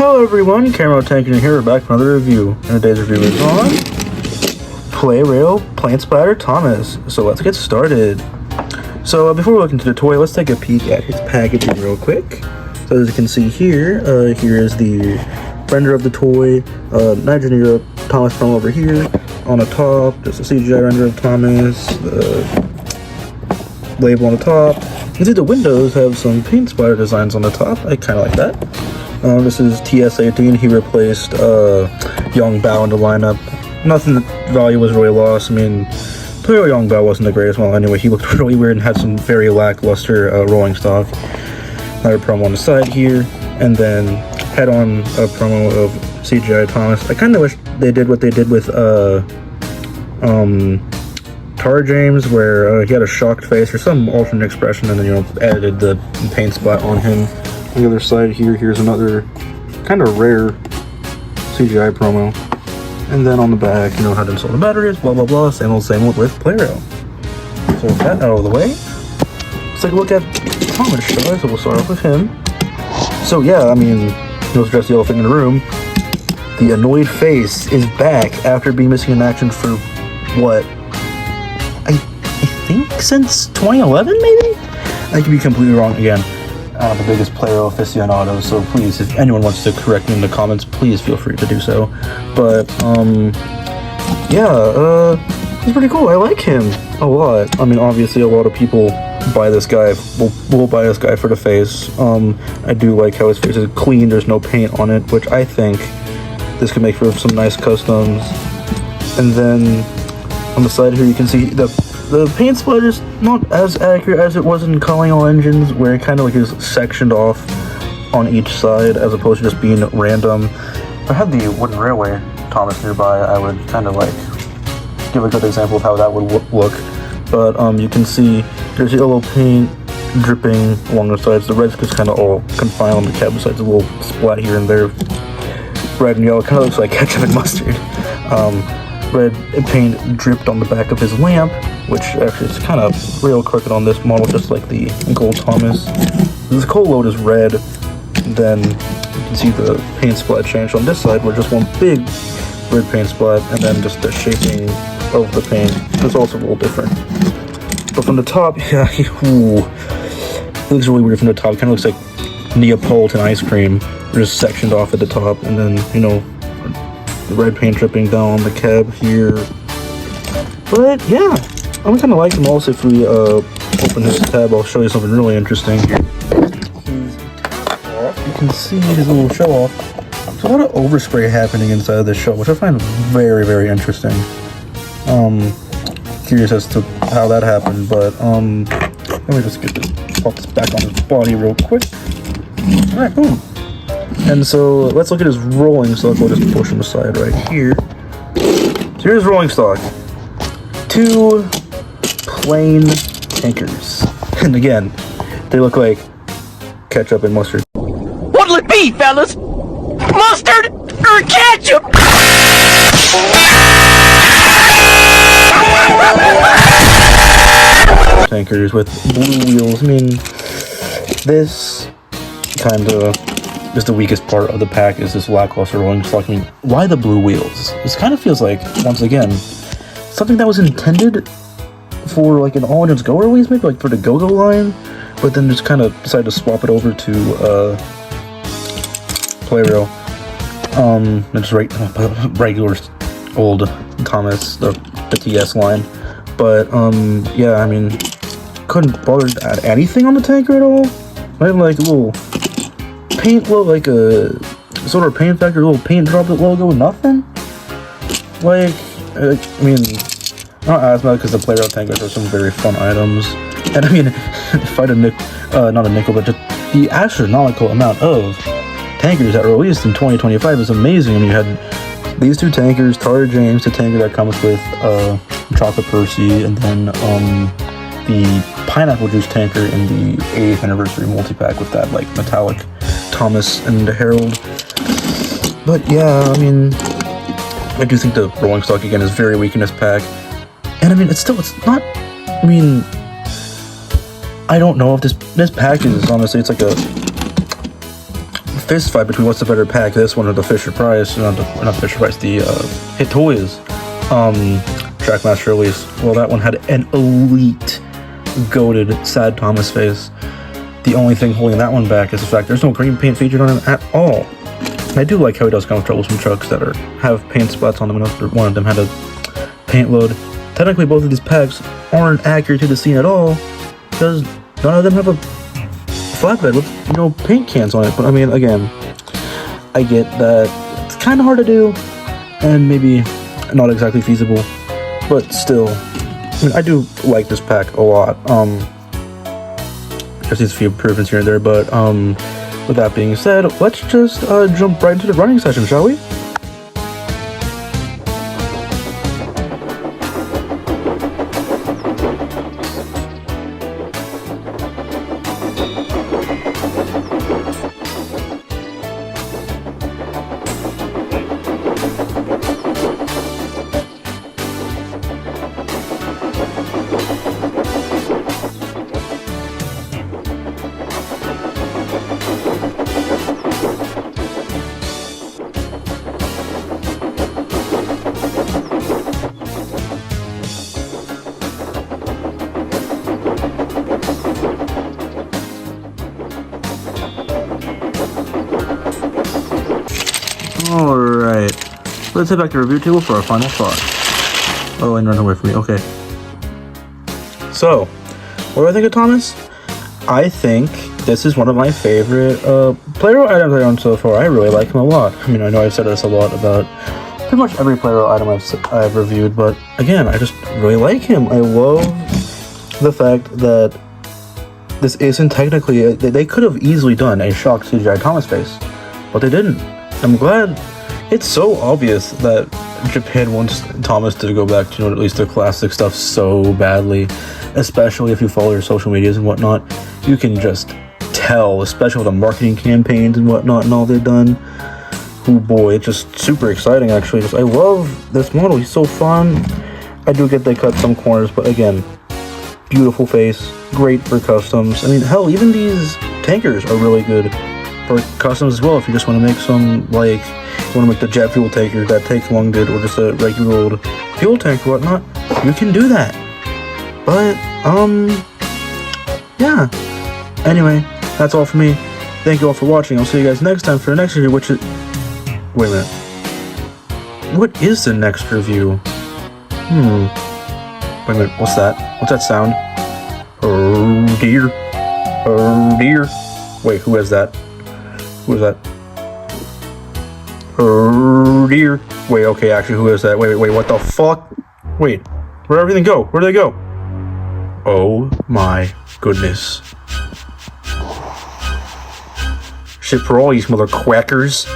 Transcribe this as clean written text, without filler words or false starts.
Hello everyone, Jonatan King here, we're back for another review. And today's review is on Plarail Plain Splattered Thomas. So let's get started. So before we look into the toy, let's take a peek at his packaging real quick. So as you can see here, here is the render of the toy, Nigeria Thomas from over here. On the top, just a CGI render of Thomas, the label on the top. You can see the windows have some paint splatter designs on the top. I kind of like that. This is TS18. He replaced Young Bao in the lineup. Nothing value was really lost. I mean, Plarail Young Bao wasn't the greatest one anyway. He looked really weird and had some very lackluster rolling stock. Another promo on the side here, and then head-on promo of CGI Thomas. I kind of wish they did what they did with Tar James, where he had a shocked face or some alternate expression, and then edited the paint spot on him. On the other side here, here's another kind of rare CGI promo. And then on the back, how to install the batteries, blah blah blah, same old with Plarail. So with that out of the way, let's take a look at Thomas, shall I? So we'll start off with him. So yeah, I mean, let's address the elephant in the room. The annoyed face is back after being missing in action for what? I think since 2011 maybe? I could be completely wrong again. I'm the biggest Plarail aficionado, so please, if anyone wants to correct me in the comments, please feel free to do so. But, yeah, he's pretty cool. I like him a lot. I mean, obviously, a lot of people buy this guy, will buy this guy for the face. I do like how his face is clean, there's no paint on it, which I think this could make for some nice customs. And then, on the side here, you can see the paint splatter is not as accurate as it was in Calling All Engines, where it kind of is sectioned off on each side as opposed to just being random. If I had the Wooden Railway Thomas nearby, I would kind of give a good example of how that would look. But you can see there's yellow paint dripping along the sides. The red's just kind of all confined on the cab besides a little splat here and there. Red and yellow kind of looks like ketchup and mustard. Red paint dripped on the back of his lamp, which actually is kind of real crooked on this model, just like the Gold Thomas. This coal load is red, then you can see the paint splat change on this side, where just one big red paint splat, and then just the shaping of the paint is also a little different. But from the top, yeah, it looks really weird from the top. It kind of looks like Neapolitan ice cream, just sectioned off at the top, and then, the red paint dripping down on the cab here. But yeah, I'm kind of like him. Also, if we open this tab, I'll show you something really interesting here. You can see his little show off. There's a lot of overspray happening inside of this shell, which I find very, very interesting. Curious as to how that happened, but let me just pop this back on his body real quick. Alright, boom. And so let's look at his rolling stock. We'll just push him aside right here. So here's rolling stock. 2 plain tankers. And again, they look like ketchup and mustard. What'll it be, fellas? Mustard or ketchup? Tankers with blue wheels. I mean, this kind of is the weakest part of the pack, is this lackluster rolling stock. I mean, why the blue wheels? This kind of feels like, once again, something that was intended for an All Engines Go release, maybe for the Go-Go line, but then just kind of decided to swap it over to Plarail. It's regular old Thomas, the TS line. But yeah, I mean, couldn't bother to add anything on the tanker at all. Not even a little paint logo, a sort of paint factor, a little paint droplet logo, nothing. I mean, not as bad because the Plarail tankers are some very fun items. And I mean, if I had not a nickel, but just the astronomical amount of tankers that were released in 2025 is amazing. I mean, you had these 2 tankers, Tar James, the tanker that comes with Chocolate Percy, and then the Pineapple Juice tanker in the 8th anniversary multi-pack with that metallic Thomas and Harold. But yeah, I mean, I do think the rolling stock again is very weak in this pack. And I mean, it's not, I mean, I don't know if this pack is, honestly, it's like a fist fight between what's the better pack, this one or the Fisher Price, not Fisher Price, the Hit Toys Trackmaster release. Well, that one had an elite, goated Sad Thomas face. The only thing holding that one back is the fact there's no green paint featured on him at all. I do like how he does come with troublesome trucks that have paint splats on them. Another one of them had a paint load. Technically, both of these packs aren't accurate to the scene at all because none of them have a flatbed with paint cans on it. But I mean, again, I get that it's kind of hard to do and maybe not exactly feasible, but still, I mean, I do like this pack a lot. Just needs a few improvements here and there, but with that being said, let's just jump right into the running session, shall we? Alright, let's head back to review table for our final thought. Oh, and run away from me, okay. So, what do I think of Thomas? I think this is one of my favorite Plarail items I own so far. I really like him a lot. I mean, I know I've said this a lot about pretty much every Plarail item I've reviewed, but again, I just really like him. I love the fact that this isn't technically, they could have easily done a shock CGI Thomas face, but they didn't. I'm glad. It's so obvious that Japan wants Thomas to go back to at least the classic stuff so badly, especially if you follow their social medias and whatnot. You can just tell, especially with the marketing campaigns and whatnot and all they've done. Oh boy, it's just super exciting actually. I love this model, he's so fun. I do get they cut some corners, but again, beautiful face, great for customs. I mean, hell, even these tankers are really good for customs as well. If you just want to make some, like, you want to make the jet fuel tanker that takes long good, or just a regular old fuel tank or whatnot, you can do that. But, yeah. Anyway, that's all for me. Thank you all for watching. I'll see you guys next time for the next review, which is... Wait a minute. What is the next review? Wait a minute, what's that? What's that sound? Oh dear. Oh dear. Wait, who is that? Who is that? Oh dear. Wait, okay, actually, who is that? Wait, what the fuck? Wait, where'd everything go? Where'd they go? Oh my goodness. Shit for all these mother quackers.